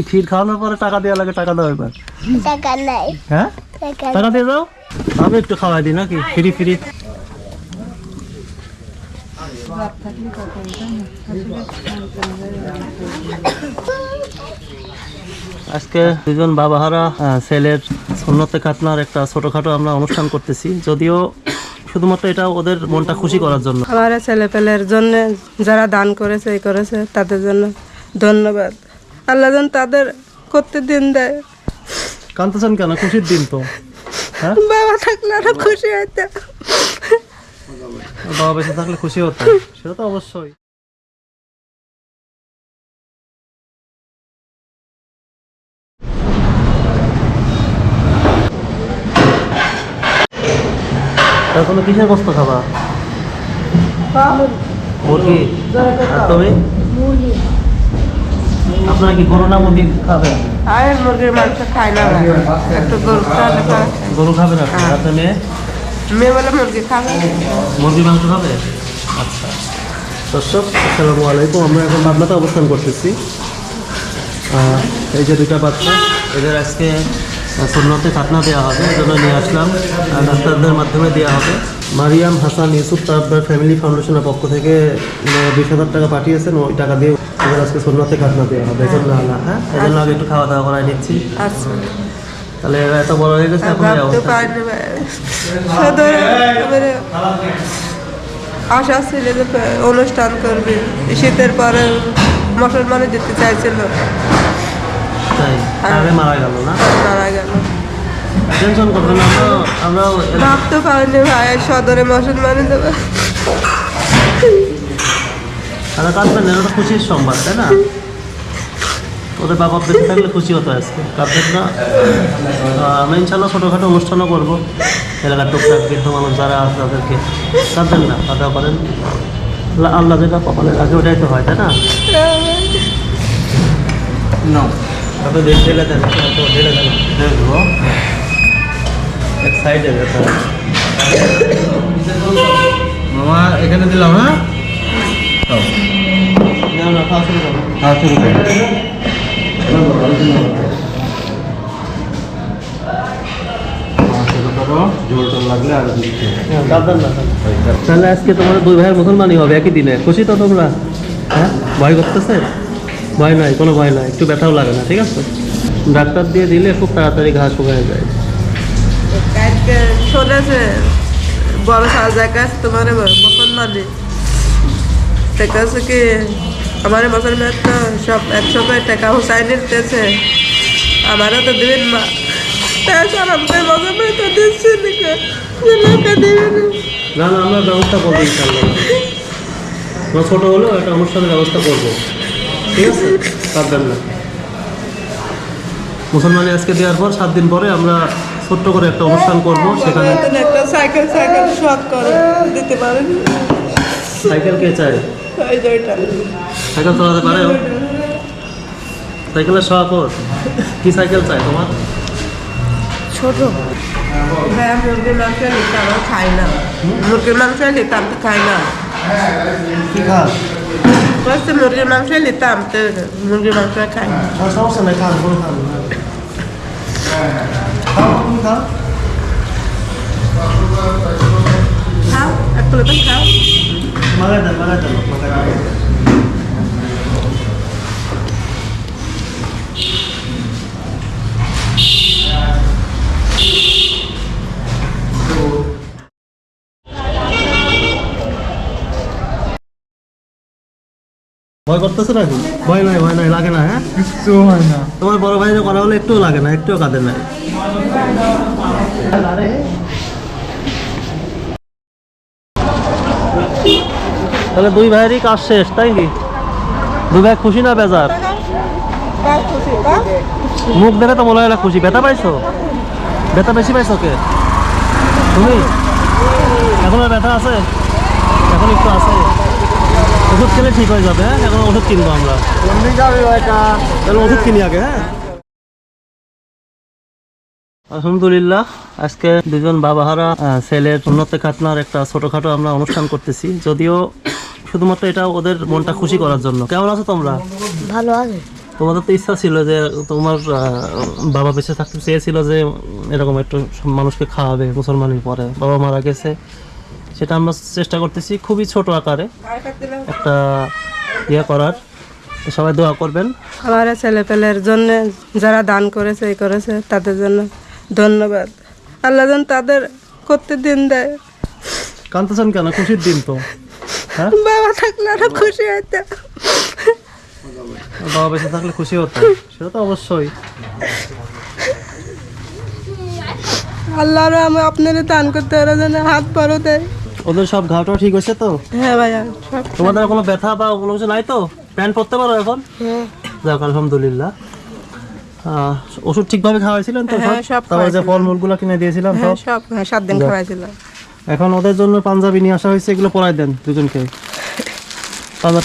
ক্ষীর খাওয়ানোর পরে টাকা দেওয়া লাগে, টাকা দাও এবার। টাকা নাই। হ্যাঁ টাকা দিয়ে দাও, আমি একটু খাওয়াই দিই নাকি ফ্রি ফ্রি। আজকে দুজন বাবাহারা ছেলের সুন্নতে খাতনার একটা ছোটখাটো আমরা অনুষ্ঠান করতেছি, যদিও শুধুমাত্র এটা ওদের মনটা খুশি করার জন্য। আমার ছেলেপেলের জন্য যারা দান করেছে এই করেছে তাদের জন্য ধন্যবাদ। আল্লাহ যেন তাদের করতে দিন দেয়। কাঁদতেছেন কেন? খুশির দিন তো। হ্যাঁ বাবা থাকলে আরো খুশি হইতে। বাবা বেঁচে থাকলে খুশি হতো, সেটা তো অবশ্যই। কোনো কিসের বস্তু খাবা? মুরগি। আর তুমি? আপনারা কি গরু না মুরগি খাবেন? মুরগির মাংস খাই না, একটু গরু খাবে না? আপনার মেয়ে? মেয়ে বলে মুরগি খাবে। মুরগির মাংস খাবে? আচ্ছা। দর্শক আসসালামু আলাইকুম, আমরা এখন পাবনাতে অবস্থান করতেছি। এই যে দুইটা বাচ্চা, এদের আজকে সুন্নতে খাতনা দেওয়া হবে, এই জন্য নিয়ে আসলাম। ডাক্তারদের মাধ্যমে দেওয়া হবে। মারিয়াম হাসান ইউসুফ তাব্বার ফ্যামিলি ফাউন্ডেশনের পক্ষ থেকে 20,000 টাকা পাঠিয়েছেন, ওই টাকা দিয়ে এদের আজকে সুন্নতে খাতনা দেওয়া হবে। এই জন্য হ্যাঁ, এই জন্য আগে একটু খাওয়া দাওয়া করাই নিচ্ছি। আচ্ছা, তাহলে এরা এত বড় হয়ে গেছে, এখন আশা ছিল যে অনুষ্ঠান করবে, শীতের পরে মুসলমানে যেতে চাইছিল, তাই আগে মারা গেল না? মারা গেল। টেনশন করবেন না, আমরাও ভাবতে পারিনি ভাই সদরে মুসলমানে দেবে। তারা কাঁদবেন না, এটা তো খুশির সংবাদ, তাই না? ওদের বাবা বেঁচে থাকলে খুশি হতো আজকে, কাঁদবেন না। আমরা ইনশাল্লাহ ছোটোখাটো অনুষ্ঠানও করবো, এলাকার টুকটাক বৃদ্ধ মানুষ যারা আছে তাদেরকে। কাঁদবেন না, খাওয়া করেন, আল্লাহ যেটা কপালের আগে ওটাই তো হয়, তাই না? আপনি ঢেলে দেন, ঢেলে দেন, দেখবো এক সাইডে ব্যথা। মামা এখানে দিলাম। হ্যাঁ খাওয়া শুরু করো। শুরু করি। জোর লাগলে আর তাহলে আজকে তোমার দুই ভাইয়ের মুসলমানই হবে একই দিনে, খুশি তো তোমরা? হ্যাঁ, ভয় করতেছে? ভয় নাই, কোনো ভয় নাই, একটু ব্যথাও লাগে না, ঠিক আছে? ডাক্তার দিয়ে দিলে খুব তাড়াতাড়ি ঘা শুকায় যায়। শুনেছে বড় সাজা কাজ তোমার মুসলমানে কাছে কি আমার মুসলমান তো সব 100 টাকা হুসাইনের দিতেছে, আমারও তো দেবেন মা। না না, আমরা ব্যবস্থা করবো ইনশাল্লাহ। আমরা ছোটো হলেও একটা অনুষ্ঠানের ব্যবস্থা করবো, ঠিক আছে? কাঁদবেন না। মুসলমানে আজকে দেওয়ার পর 7 দিন পরে আমরা ছোট্ট করে একটা অনুষ্ঠান করবো, সেখানে একটা সাইকেল শর্ট করে দিতে পারেন। সাইকেল কে চায়? সাইকেল চালাতে পারে? সাইকেলের শখ ওর? কি সাইকেল চাই তোমার? ছোট ভাই, মুরগির মাংস নিতাম, খাই না। মুরগির মাংস নিতাম তো খাই না। কি খাস? মুরগির মাংস নিতাম তো মুরগির মাংস খাই না। সমস্যা নেই, খান, কোনো খান না। খাও, এক প্লেট খাও। মাগাই দেন, মাগাই দেন, মাগাই দেন। ভয় করতেছে নাকি? ভয় নাই, ভয় নাই, লাগে না? হ্যাঁ, কিচ্ছু হয় না। তোমার বড় ভাইয়ের করা হলে একটুও লাগে না, একটুও কাঁদে নাই। তাহলে দুই ভাইয়েরই কাজ শেষ, তাই কি? দুই ভাই খুশি না বেজার? মুখ দেখে তো মনে হয় না খুশি। ব্যথা পাইছো? ব্যথা বেশি পাইছো কে? তুমি? এখন আর ব্যথা আছে? এখন একটু আছে, ওষুধ খেলে ঠিক হয়ে যাবে। হ্যাঁ, এখন ওষুধ কিনবো আমরা। তাহলে ওষুধ কিনি আগে। হ্যাঁ, আলহামদুলিল্লাহ, আজকে দুজন বাবাহারা ছেলের সুন্নতে খাতনার একটা ছোটখাটো আমরা অনুষ্ঠান করতেছি, যদিও শুধুমাত্র এটা ওদের মনটা খুশি করার জন্য। কেমন আছো তোমরা? ভালো আছে। তোমাদের তো ইচ্ছা ছিল যে তোমার বাবা বেঁচে থাকতে চেয়েছিল যে এরকম একটু মানুষকে খাওয়াবে মুসলমানের পরে, বাবা মারা গেছে, সেটা আমরা চেষ্টা করতেছি খুবই ছোট আকারে একটা ইয়ে করার। সবাই দোয়া করবেন। আমার ছেলেপেলের জন্য যারা দান করেছে এই করেছে তাদের জন্য ধন্যবাদ। আল্লাহ যেন তাদের করতে দিন দেয়। কাঁদতেছেন কেন? খুশির দিন তো, হ্যাঁ? বাবা থাকলে আরো খুশি হইতে। বাবা বেঁচে থাকলে খুশি হতো, সেটা তো অবশ্যই। আল্লাহরও আমি আপনারা দান করতে ওরা যেন হাত বড় দেয়। ওদের সব ঘাওটা ঠিক হয়েছে তো? হ্যাঁ ভাইয়া সব তোমাদের কোনো ব্যথা বা কোনো কিছু নাই তো? প্যান্ট পরতে পারো এখন? যাক আলহামদুলিল্লাহ। ওষুধ ঠিকভাবে খাওয়াইছিলেন তো? হ্যাঁ, সব তারপরে যে ফলমূলগুলো কিনে দিয়েছিলাম হ্যাঁ সব? সব 7 দিন খাওয়াইছিল। এখন ওদের জন্য পাঞ্জাবি নিয়ে আসা হয়েছে, এগুলো পরাই দেন দুজনকে।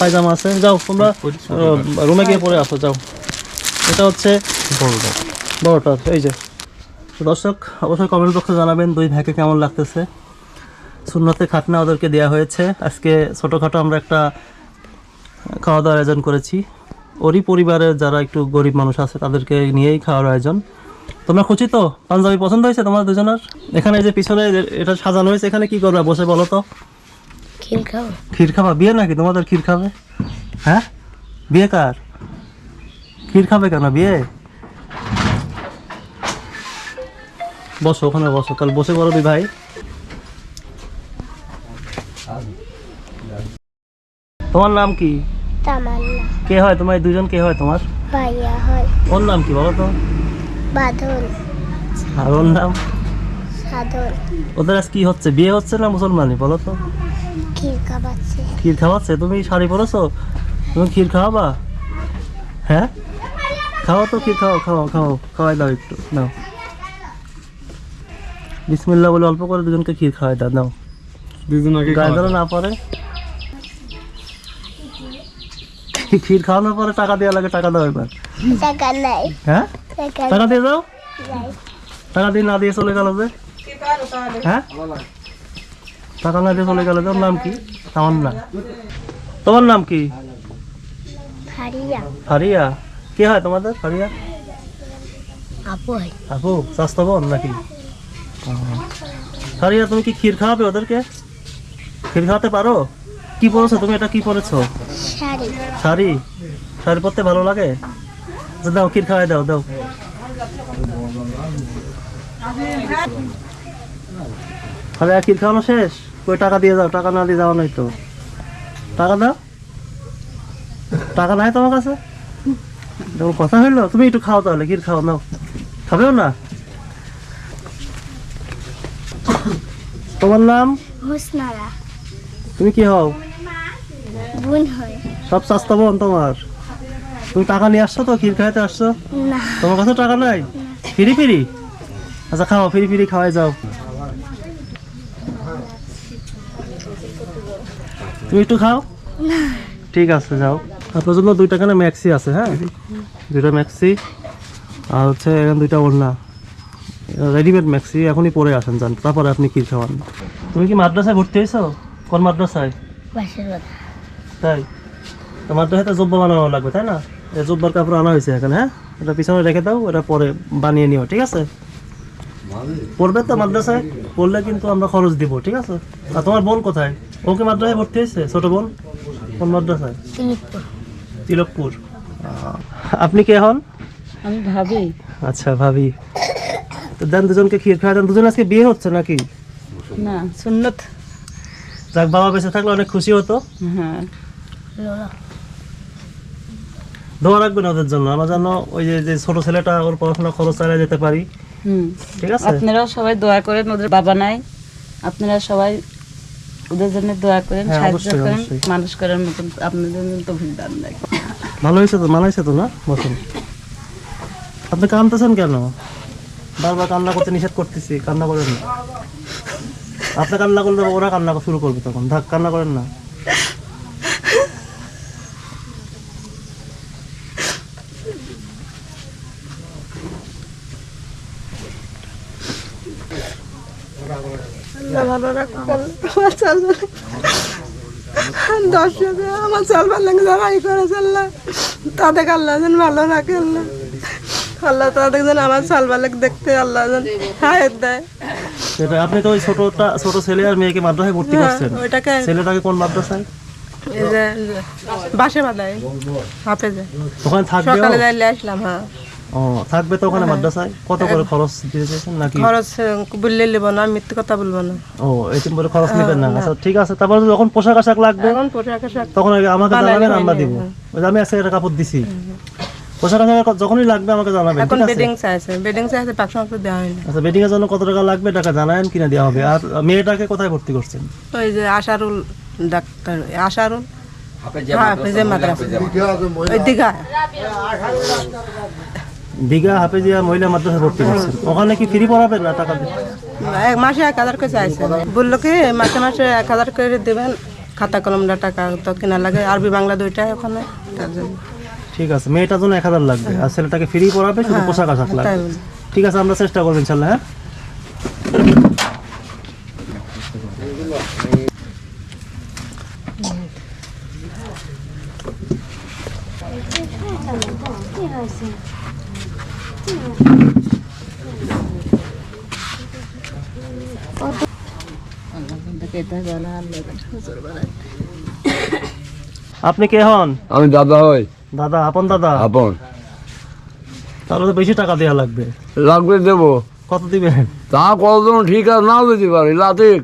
পায়জামা আছে, যাও তোমরা রুমে গিয়ে পরে আসো, যাও। এটা হচ্ছে বড়টা, এই যে। তো দর্শক অবশ্যই কমেন্ট বক্সে জানাবেন দুই ভাইকে কেমন লাগতেছে। সুন্নতে খাটনা ওদেরকে দেওয়া হয়েছে। আজকে ছোটোখাটো আমরা একটা খাওয়া দাওয়ার আয়োজন করেছি। ওরই পরিবারের যারা একটু গরিব মানুষ আছে তাদেরকে নিয়েই খাওয়ার আয়োজন। তোমরা খুশি তো? পাঞ্জাবি পছন্দ হয়েছে তোমার দুজনের? এখানে যে পিছনে এটা সাজানো হয়েছে, এখানে কি করবে বসে বলো তো? ক্ষীর খাবো। ক্ষীর খাবা? বিয়ে নাকি তোমাদের ক্ষীর খাবে? হ্যাঁ, বিয়ে কার? ক্ষীর খাবে কেন বিয়ে? বসো ওখানে বসো, তাহলে বসে বলো ভাই। তোমার নাম কি? তামান্না। কে হয় তোমার এই দুজন? কে হয় তোমার? ভাইয়া হয়। ওর নাম কি বলো তো? বাঁধন। আর ওর নাম? সাধন। ওদের আজ কি হচ্ছে? বিয়ে হচ্ছে না মুসলমানি বলো তো? ক্ষীর খাওয়াচ্ছে। ক্ষীর খাওয়াচ্ছে? তুমি শাড়ি পরেছো, তুমি ক্ষীর খাওয়াবা? হ্যাঁ খাওয়া তো, ক্ষীর খাও, খাও খাও, খাওয়াই দাও একটু, নাও। বিসমিল্লাহ বলে অল্প করে দুজনকে ক্ষীর খাওয়াই দাও, নাও। দুজন আগে গায়ে ধরো না পরে, ক্ষীর খাওয়ানোর পরে টাকা দেওয়া লাগে, টাকা দাও এবার। টাকা নাই। হ্যাঁ টাকা টাকা দিয়ে যাও। নাই। টাকা দিয়ে না দিয়ে চলে গেল যে, হ্যাঁ টাকা না দিয়ে চলে গেল। তোর নাম কি? তামান্না। তোমার নাম কি? ফারিয়া। ফারিয়া। কে হয় তোমাদের ফারিয়া? আপু হয়। আপু স্বাস্থ্য বোন নাকি? ফারিয়া তুমি কি ক্ষীর খাওয়াবে ওদেরকে? ক্ষীর খাওয়াতে পারো? কি পরেছো তুমি? এটা কি পরেছো? শাড়ি। শাড়ি? শাড়ি পরতে ভালো লাগে? আচ্ছা, দাও ক্ষীর খাওয়াই দাও, দাও। ফারিয়া ক্ষীর খাওয়ানো শেষ? কই টাকা দিয়ে যাও, টাকা না দিয়ে যাওয়া নাই তো। টাকা দাও। টাকা নাই তোমার কাছে? দেখো কথা হইলো, তুমি একটু খাও তাহলে, ক্ষীর খাও, নাও। খাবেও না? তোমার নাম? হুসনারা। তুমি কি হও? বোন হয়। সব স্বাস্থ্য বোন তোমার? তুমি টাকা নিয়ে আসছো তো, ক্ষীর খাইতে আসছো? না। তোমার কাছে টাকা নাই? ফিরি ফিরি? আচ্ছা খাও, ফিরি ফিরি খাওয়াই যাও। তুমি একটু খাও। ঠিক আছে যাও। আপনার জন্য 2 টাকা ম্যাক্সি আছে, হ্যাঁ 2টা ম্যাক্সি, আর হচ্ছে এখানে 2টা ওড়না, রেডিমেড ম্যাক্সি। এখনই পরে আসেন যান, তারপরে আপনি ক্ষীর খাওয়ান। তুমি কি মাদ্রাসায় ভর্তি হয়েছো? কোন মাদ্রাসায়? বাসের কথা। তাই তো মাদ্রাসায় তো জব্বা বানানো লাগবে, তাই না? এই জব্বার কাপড় আনা হয়েছে এখানে, হ্যাঁ এটা পিছনে রেখে দাও, এটা পরে বানিয়ে নিও, ঠিক আছে? পড়বে তো মাদ্রাসায়? পড়লে কিন্তু আমরা খরচ দিব, ঠিক আছে? আর তোমার বোন কোথায়? ও কি মাদ্রাসায় ভর্তি হয়েছে? ছোট বোন কোন মাদ্রাসায়? তিলকপুর। আপনি কে হন? আমি ভাবি। আচ্ছা ভাবি। তো দেন দুজনকে ক্ষীর খাওয়া দেন। দুজন আজকে বিয়ে হচ্ছে নাকি? না সুন্নত। যাক, বাবা বেঁচে থাকলে অনেক খুশি হতো। হ্যাঁ দোয়া রাখবেন ওদের জন্য, আমরা যেন ওই যে ছোট ছেলেটা ওর পড়াশোনা খরচ চালিয়ে যেতে পারি, ঠিক আছে? আপনারাও সবাই দোয়া করেন, ওদের বাবা নাই, আপনারা সবাই ওদের জন্য দোয়া করেন, হ্যাঁ, সাহায্য অবশ্যই, করেন, অবশ্যই। মানুষ করার মতন আপনাদের মতো দান দেয়। ভালো হয়েছে তো, মানাইছে তো না? বসুন। আপনি কাঁদতেছেন কেন? বারবার কান্না করতে নিষেধ করতেছি, কান্না করেন না। আপনি কান্না করলে ওরা কান্না শুরু করবে তখন। ধাক, কান্না করেন না। ভালো রাখুন। দর্শকে আমার চলবার লাগে যারা ই করেছে আল্লাহ তাদের আল্লাহ যেন ভালো রাখে আল্লাহ আল্লাহ তাদের যেন আমার চলবার লাগে দেখতে আল্লাহ যেন হায়াত দেয়। সেটা আপনি তো ওই ছোট ছেলে আর মেয়েকে মাদ্রাসায় ভর্তি করছেন, ওইটাকে ছেলেটাকে কোন মাদ্রাসায়? এই যে বাসে বাদায় হাফেজে ওখানে থাকবে? সকালে যাইলে আসলাম। হ্যাঁ ও থাকবে তো ওখানে মাদ্রাসায়? কত করে খরচ দিয়েছেন নাকি? খরচ বললে নেবো না, মিথ্যে কথা বলবো না। ও এতিম বলে খরচ নেবেন না? আচ্ছা ঠিক আছে। তারপর যখন পোশাক আশাক লাগবে এখন পোশাক আশাক তখন আগে আমাকে জানাবেন, আমরা দিব। ওই যে আমি আজকে একটা কাপড় দিছি, পোশাক আশাক যখনই লাগবে আমাকে জানাবেন, এখন ঠিক আছে? বেডিং চাইছে পাঁচশো টাকা দেওয়া হয়নি। আচ্ছা বেডিং এর জন্য কত টাকা লাগবে টাকা জানায়েন, কিনা দেওয়া হবে। আর মেয়েটাকে কোথায় ভর্তি করছেন? ওই যে আশারুল ডাক্তার আশারুল হাফেজে মাদ্রাসা ওই দীঘা দীঘা হাফেজিয়া মহিলা মাদ্রাসায় ভর্তি করছেন। ওখানে কি ফ্রি পড়াবেন না টাকা দিয়ে? এক মাসে 1000 করে চাইছে, বললো কি মাসে মাসে 1000 করে দেবেন, খাতা কলমটা টাকা তো কেনা লাগে, আরবি বাংলা দুইটাই ওখানে, তার জন্য। ঠিক আছে, মেয়েটার জন্য 1000 লাগবে আর ছেলেটাকে ফ্রি পড়াবে, শুধু পোশাক আশাক লাগবে। তাই বলি। ঠিক আছে, আমরা চেষ্টা করবো ইনশাল্লাহ। হ্যাঁ আপনি কে হন? আমি দাদা হই। দাদা? আপন দাদা? আপন। তাহলে তো বেশি টাকা দেওয়া লাগবে। লাগবে দেবো। কত দিবেন? তা কতজন ঠিক আছে, নাও দিতে পারি লাতিক,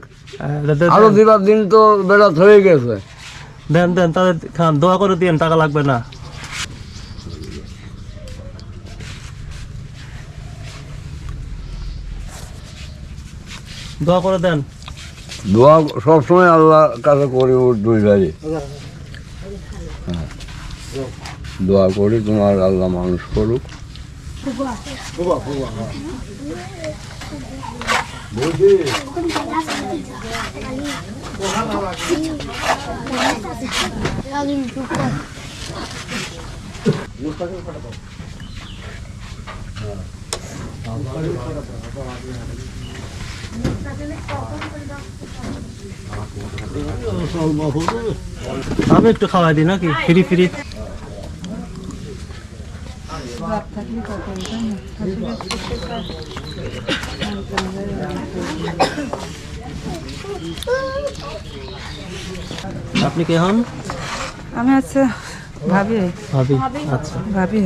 আরো দিবার দিন তো বেড়াত হয়ে গেছে। দেন দেন, তাহলে খান, দোয়া করে দিন, টাকা লাগবে না। দোয়া করে দেন। দোয়া সবসময় আল্লাহর কাছে করি, ওর দুই ভাই। হ্যাঁ, দোয়া করি তোমার আল্লাহ মানুষ করুক। আমি একটু খাওয়াই দিই নাকি ফ্রি ফ্রি? আপনি কে হন? আমি আচ্ছা ভাবি ভাবি? আচ্ছা ভাবি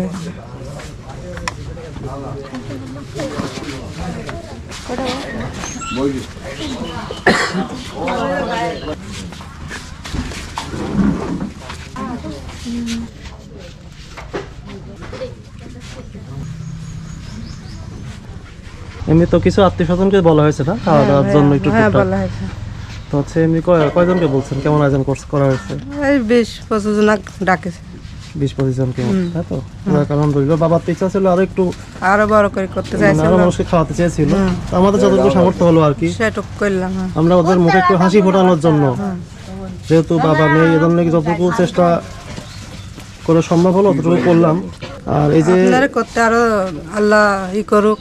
এমনি তো কিছু আত্মীয় স্বজনকে বলা হয়েছে না খাওয়া দাওয়ার জন্য একটু হ্যাঁ টুকটাক? বলা হয়েছে। তো হচ্ছে এমনি কয়জনকে বলছেন, কেমন আয়োজন করা হয়েছে? এই 20-25 জন ডাকেছে। 20-25 জনকে, তাই তো? আলহামদুলিল্লাহ। বাবার তো ইচ্ছা ছিল আরো একটু আরো বড় করে করতে মানে চাইছিল, আরো মানুষকে খাওয়াতে চেয়েছিল। তো আমাদের যতটুকু সামর্থ্য হলো আর কি, সেটুক করলাম। হ্যাঁ। আমরা ওদের মুখে একটু হাসি ফোটানোর জন্য, যেহেতু বাবা নেই, এজন্য যতটুকু চেষ্টা করে সম্ভব হলো অতটুকু করলাম। আর এই যে আপনারা করতে আরো আল্লাহ ই করুক,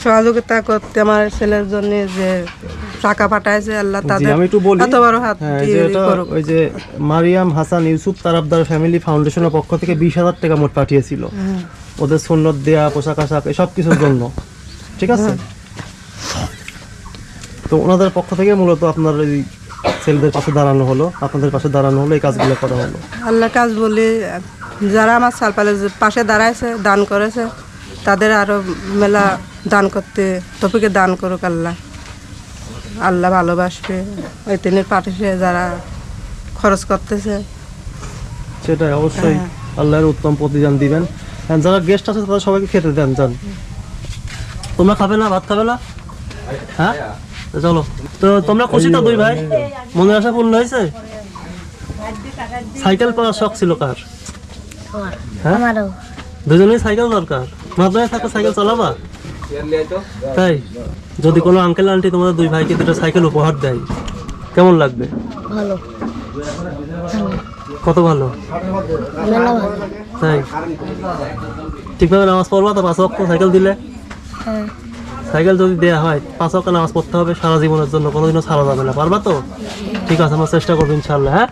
সহযোগিতা করতে আমার ছেলের জন্য যে টাকা পাঠাইছে আল্লাহ জি, তাদের আমি একটু বলি। এত বড় হাত হ্যাঁ, এই দিয়ে যে ই এটা করুক। ওই যে মারিয়াম হাসান ইউসুফ তারাবদার ফ্যামিলি ফাউন্ডেশনের পক্ষ থেকে 20,000 টাকা মোট পাঠিয়েছিল ওদের সুন্নত দেয়া, পোশাক আশাক, সব কিছুর জন্য। ঠিক আছে, তো ওনাদের পক্ষ থেকে মূলত আপনার এই ছেলেদের পাশে দাঁড়ানো হলো, আপনাদের পাশে দাঁড়ানো হলো, এই কাজগুলো করা হলো। আল্লাহ কাজ বলি, যারা আমার সালপালের পাশে দাঁড়াইছে, দান করেছে, তাদের আরো মেলা দান করতে তফিকে দান করুক আল্লাহ। আল্লাহ ভালোবাসবে ওই তিনের পাঠিয়ে যারা খরচ করতেছে। সেটাই অবশ্যই আল্লাহর উত্তম প্রতিদান দিবেন। আর যারা গেস্ট আছে তাদের সবাইকে খেতে দেন, যান। তোমরা খাবে না, ভাত খাবে না? হ্যাঁ তো চলো। তো তোমরা খুশি তো দুই ভাই? মনের আশা পূর্ণ হয়েছে? সাইকেল পাওয়ার শখ ছিল কার? হ্যাঁ, আমারও দুজনেই সাইকেল দরকার। মাদ্রাসায় থাকো সাইকেল চালাবা? তাই যদি কোনো আঙ্কেল আন্টি তোমাদের দুই ভাইকে দুটো সাইকেল উপহার দেয় কেমন লাগবে? ভালো, কত ভালো? মেলা ভালো। তাই ঠিকভাবে নামাজ পড়বা তো 5 ওয়াক্ত সাইকেল দিলে? হ্যাঁ সাইকেল যদি দেওয়া হয় 5 ওয়াক্ত নামাজ পড়তে হবে সারা জীবনের জন্য, কোনোদিনও ছাড়া যাবে না। পারবা তো? ঠিক আছে, আমরা চেষ্টা করবো ইনশাআল্লাহ। হ্যাঁ